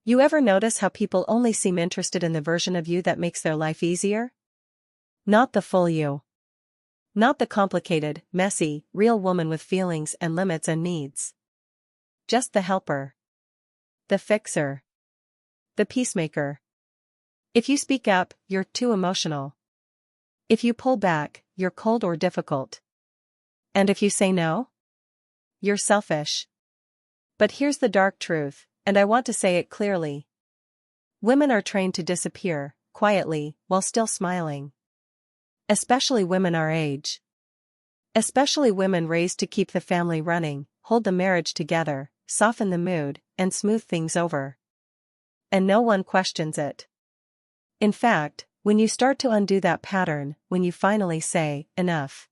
You ever notice how people only seem interested in the version of you that makes their life easier? Not the full you. Not the complicated, messy, real woman with feelings and limits and needs. Just the helper. The fixer. The peacemaker. If you speak up, you're too emotional. If you pull back, you're cold or difficult. And if you say no, you're selfish. But here's the dark truth, and I want to say it clearly. Women are trained to disappear, quietly, while still smiling. Especially women our age. Especially women raised to keep the family running, hold the marriage together, soften the mood, and smooth things over. And no one questions it. In fact, when you start to undo that pattern, when you finally say, enough.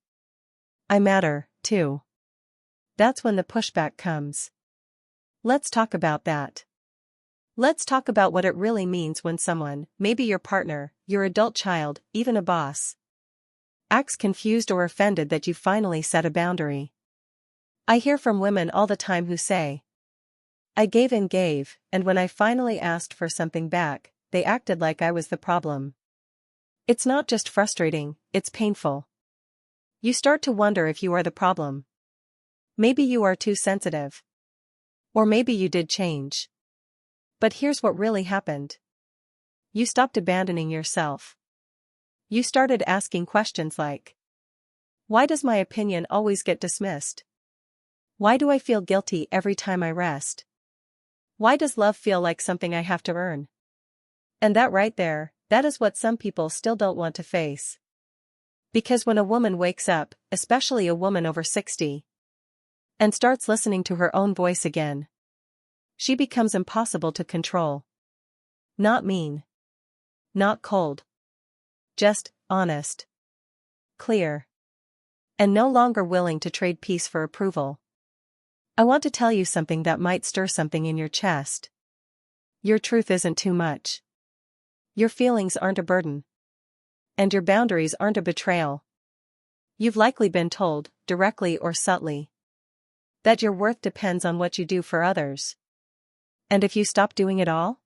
I matter, too. That's when the pushback comes. Let's talk about that. Let's talk about what it really means when someone, maybe your partner, your adult child, even a boss, acts confused or offended that you finally set a boundary. I hear from women all the time who say, I gave, and when I finally asked for something back, they acted like I was the problem. It's not just frustrating, it's painful. You start to wonder if you are the problem. Maybe you are too sensitive. Or maybe you did change. But here's what really happened. You stopped abandoning yourself. You started asking questions like, why does my opinion always get dismissed? Why do I feel guilty every time I rest? Why does love feel like something I have to earn? And that right there, that is what some people still don't want to face. Because when a woman wakes up, especially a woman over 60, and starts listening to her own voice again, she becomes impossible to control. Not mean. Not cold. Just honest. Clear. And no longer willing to trade peace for approval. I want to tell you something that might stir something in your chest. Your truth isn't too much. Your feelings aren't a burden. And your boundaries aren't a betrayal. You've likely been told, directly or subtly, that your worth depends on what you do for others. And if you stop doing it all,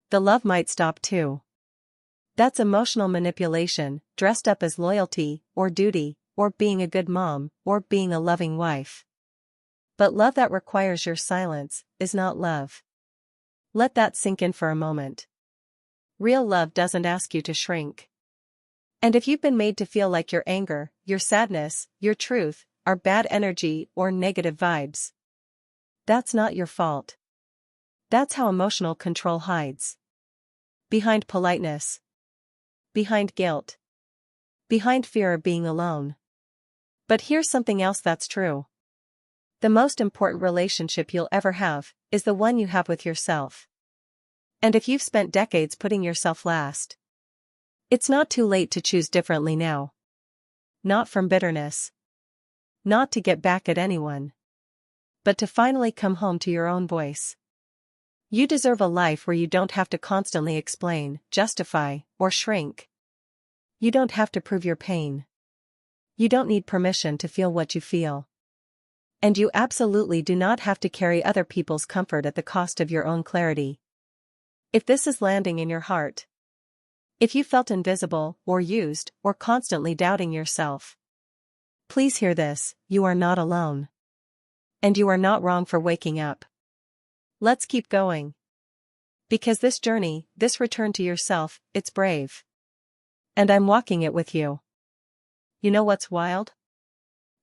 the love might stop too. That's emotional manipulation, dressed up as loyalty, or duty, or being a good mom, or being a loving wife. But love that requires your silence is not love. Let that sink in for a moment. Real love doesn't ask you to shrink. And if you've been made to feel like your anger, your sadness, your truth, are bad energy or negative vibes, that's not your fault. That's how emotional control hides. Behind politeness. Behind guilt. Behind fear of being alone. But here's something else that's true. The most important relationship you'll ever have is the one you have with yourself. And if you've spent decades putting yourself last, it's not too late to choose differently now. Not from bitterness. Not to get back at anyone. But to finally come home to your own voice. You deserve a life where you don't have to constantly explain, justify, or shrink. You don't have to prove your pain. You don't need permission to feel what you feel. And you absolutely do not have to carry other people's comfort at the cost of your own clarity. If this is landing in your heart, if you felt invisible, or used, or constantly doubting yourself, please hear this, you are not alone. And you are not wrong for waking up. Let's keep going. Because this journey, this return to yourself, it's brave. And I'm walking it with you. You know what's wild?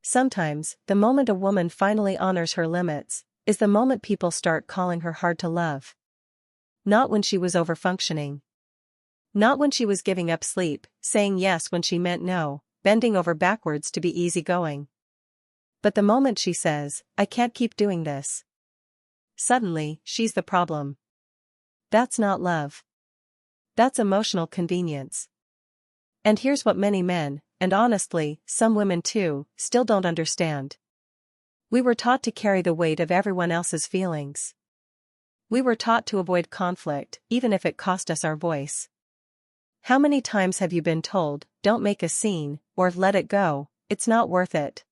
Sometimes, the moment a woman finally honors her limits, is the moment people start calling her hard to love. Not when she was overfunctioning. Not when she was giving up sleep, saying yes when she meant no, bending over backwards to be easygoing. But the moment she says, I can't keep doing this. Suddenly, she's the problem. That's not love. That's emotional convenience. And here's what many men, and honestly, some women too, still don't understand. We were taught to carry the weight of everyone else's feelings. We were taught to avoid conflict, even if it cost us our voice. How many times have you been told, don't make a scene, or let it go, it's not worth it?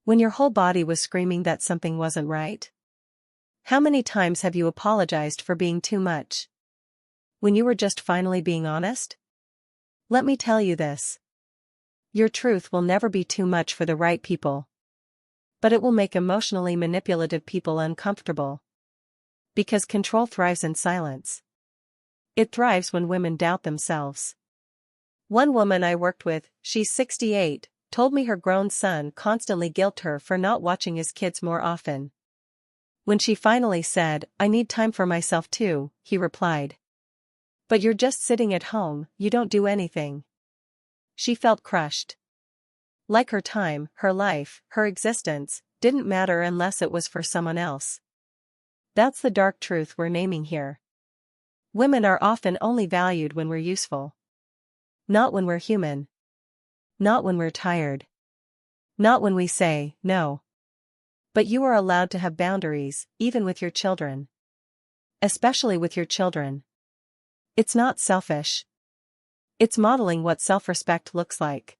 When your whole body was screaming that something wasn't right? How many times have you apologized for being too much, when you were just finally being honest? Let me tell you this. Your truth will never be too much for the right people. But it will make emotionally manipulative people uncomfortable. Because control thrives in silence. It thrives when women doubt themselves. One woman I worked with, she's 68, told me her grown son constantly guilt her for not watching his kids more often. When she finally said, "I need time for myself too," he replied, "But you're just sitting at home, you don't do anything." She felt crushed. Like her time, her life, her existence, didn't matter unless it was for someone else. That's the dark truth we're naming here. Women are often only valued when we're useful. Not when we're human. Not when we're tired. Not when we say, no. But you are allowed to have boundaries, even with your children. Especially with your children. It's not selfish. It's modeling what self-respect looks like.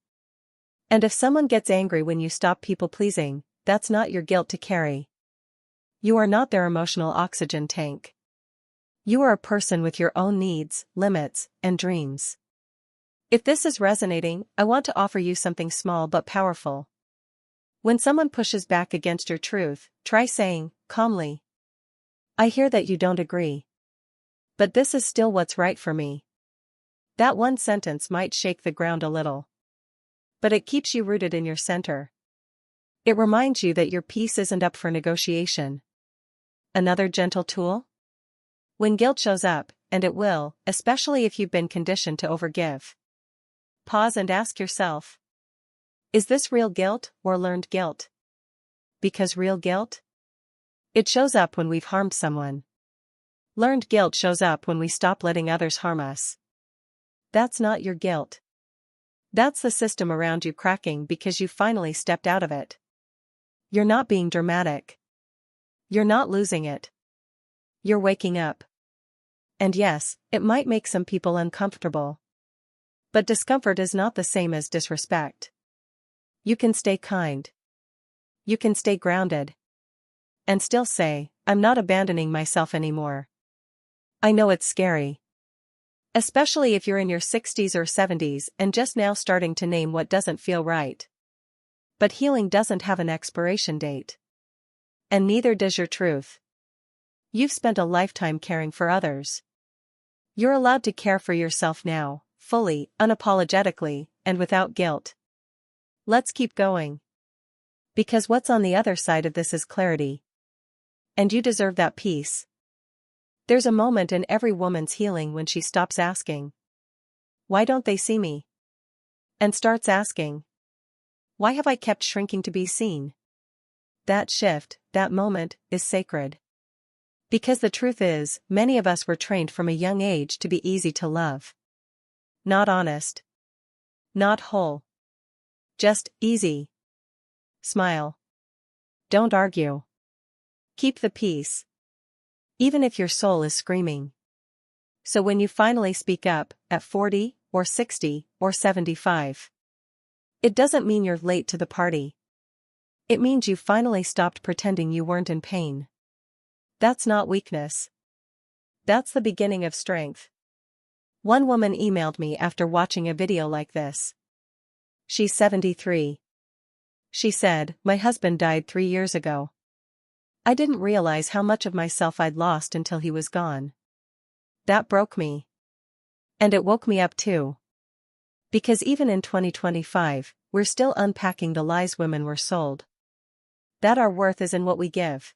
And if someone gets angry when you stop people-pleasing, that's not your guilt to carry. You are not their emotional oxygen tank. You are a person with your own needs, limits, and dreams. If this is resonating, I want to offer you something small but powerful. When someone pushes back against your truth, try saying, calmly, "I hear that you don't agree. But this is still what's right for me." That one sentence might shake the ground a little. But it keeps you rooted in your center. It reminds you that your peace isn't up for negotiation. Another gentle tool? When guilt shows up, and it will, especially if you've been conditioned to overgive. Pause and ask yourself, is this real guilt or learned guilt? Because real guilt? It shows up when we've harmed someone. Learned guilt shows up when we stop letting others harm us. That's not your guilt. That's the system around you cracking because you finally stepped out of it. You're not being dramatic. You're not losing it. You're waking up. And yes, it might make some people uncomfortable. But discomfort is not the same as disrespect. You can stay kind. You can stay grounded. And still say, I'm not abandoning myself anymore. I know it's scary. Especially if you're in your 60s or 70s and just now starting to name what doesn't feel right. But healing doesn't have an expiration date. And neither does your truth. You've spent a lifetime caring for others. You're allowed to care for yourself now, fully, unapologetically, and without guilt. Let's keep going. Because what's on the other side of this is clarity. And you deserve that peace. There's a moment in every woman's healing when she stops asking, "Why don't they see me?" And starts asking, "Why have I kept shrinking to be seen?" That shift, that moment, is sacred. Because the truth is, many of us were trained from a young age to be easy to love. Not honest. Not whole. Just easy. Smile. Don't argue. Keep the peace. Even if your soul is screaming. So when you finally speak up, at 40, or 60, or 75, it doesn't mean you're late to the party. It means you finally stopped pretending you weren't in pain. That's not weakness. That's the beginning of strength. One woman emailed me after watching a video like this. She's 73. She said, "My husband died 3 years ago. I didn't realize how much of myself I'd lost until he was gone. That broke me. And it woke me up too. Because even in 2025, we're still unpacking the lies women were sold. That our worth is in what we give.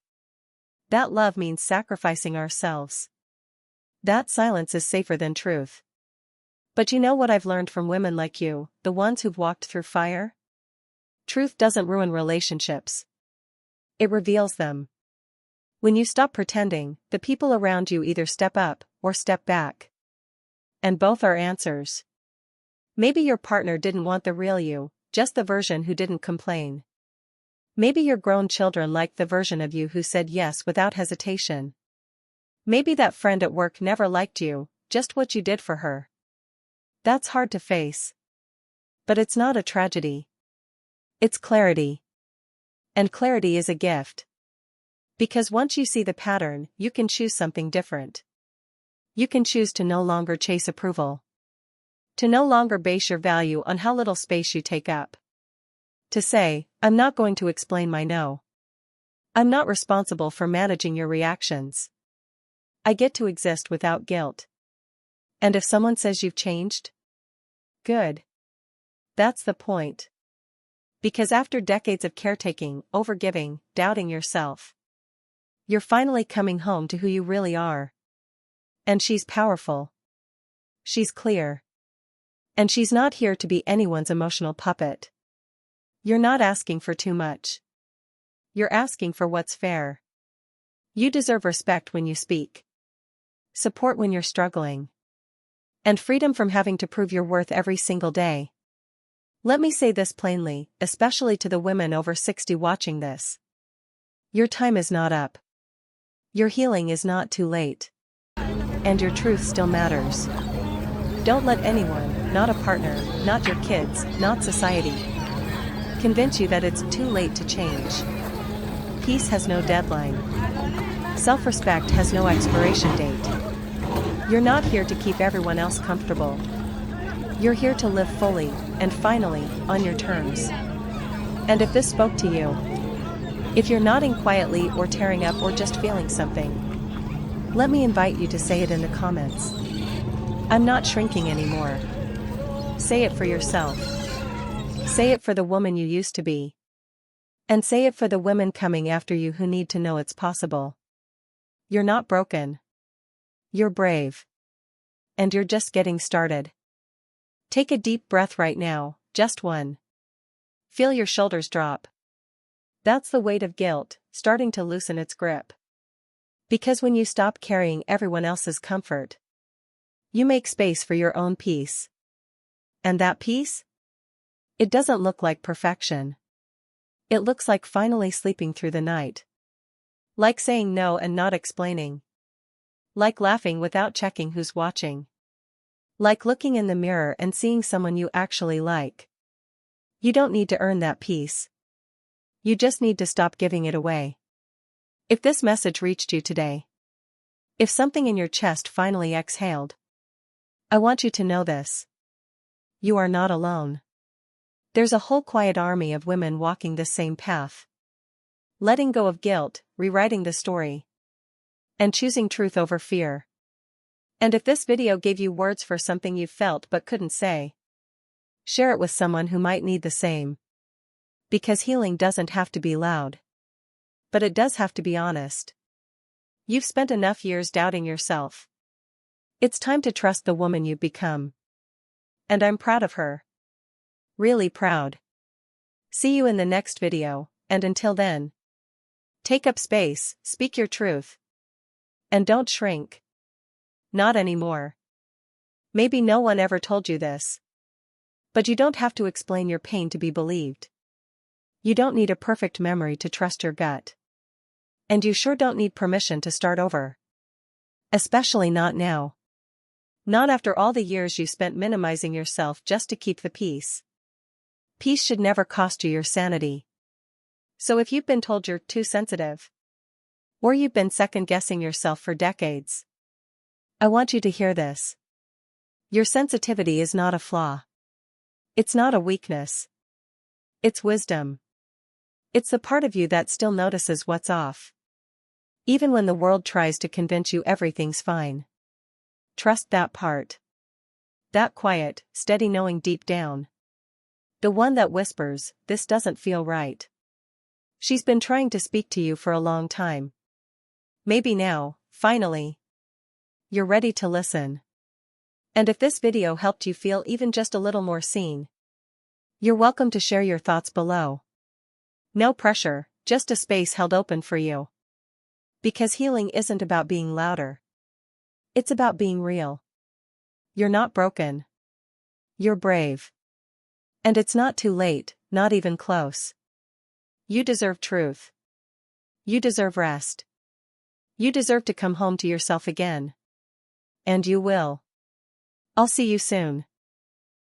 That love means sacrificing ourselves. That silence is safer than truth. But you know what I've learned from women like you, the ones who've walked through fire? Truth doesn't ruin relationships. It reveals them. When you stop pretending, the people around you either step up or step back. And both are answers. Maybe your partner didn't want the real you, just the version who didn't complain. Maybe your grown children liked the version of you who said yes without hesitation. Maybe that friend at work never liked you, just what you did for her. That's hard to face. But it's not a tragedy. It's clarity. And clarity is a gift. Because once you see the pattern, you can choose something different. You can choose to no longer chase approval. To no longer base your value on how little space you take up. To say, I'm not going to explain my no. I'm not responsible for managing your reactions. I get to exist without guilt. And if someone says you've changed? Good. That's the point. Because after decades of caretaking, overgiving, doubting yourself, you're finally coming home to who you really are. And she's powerful. She's clear. And she's not here to be anyone's emotional puppet. You're not asking for too much. You're asking for what's fair. You deserve respect when you speak. Support when you're struggling. And freedom from having to prove your worth every single day. Let me say this plainly, especially to the women over 60 watching this. Your time is not up. Your healing is not too late. And your truth still matters. Don't let anyone, not a partner, not your kids, not society, convince you that it's too late to change. Peace has no deadline. Self-respect has no expiration date. You're not here to keep everyone else comfortable. You're here to live fully, and finally, on your terms. And if this spoke to you, if you're nodding quietly or tearing up or just feeling something, let me invite you to say it in the comments. I'm not shrinking anymore. Say it for yourself. Say it for the woman you used to be. And say it for the women coming after you who need to know it's possible. You're not broken. You're brave. And you're just getting started. Take a deep breath right now, just one. Feel your shoulders drop. That's the weight of guilt, starting to loosen its grip. Because when you stop carrying everyone else's comfort, you make space for your own peace. And that peace? It doesn't look like perfection. It looks like finally sleeping through the night. Like saying no and not explaining. Like laughing without checking who's watching. Like looking in the mirror and seeing someone you actually like. You don't need to earn that peace. You just need to stop giving it away. If this message reached you today, if something in your chest finally exhaled, I want you to know this. You are not alone. There's a whole quiet army of women walking this same path. Letting go of guilt, rewriting the story, and choosing truth over fear. And if this video gave you words for something you felt but couldn't say, share it with someone who might need the same. Because healing doesn't have to be loud. But it does have to be honest. You've spent enough years doubting yourself. It's time to trust the woman you've become. And I'm proud of her. Really proud. See you in the next video, and until then, take up space, speak your truth. And don't shrink. Not anymore. Maybe no one ever told you this. But you don't have to explain your pain to be believed. You don't need a perfect memory to trust your gut. And you sure don't need permission to start over. Especially not now. Not after all the years you spent minimizing yourself just to keep the peace. Peace should never cost you your sanity. So if you've been told you're too sensitive, or you've been second-guessing yourself for decades, I want you to hear this. Your sensitivity is not a flaw. It's not a weakness. It's wisdom. It's the part of you that still notices what's off. Even when the world tries to convince you everything's fine. Trust that part. That quiet, steady knowing deep down. The one that whispers, this doesn't feel right. She's been trying to speak to you for a long time. Maybe now, finally, you're ready to listen. And if this video helped you feel even just a little more seen, you're welcome to share your thoughts below. No pressure, just a space held open for you. Because healing isn't about being louder. It's about being real. You're not broken. You're brave. And it's not too late, not even close. You deserve truth. You deserve rest. You deserve to come home to yourself again. And you will. I'll see you soon.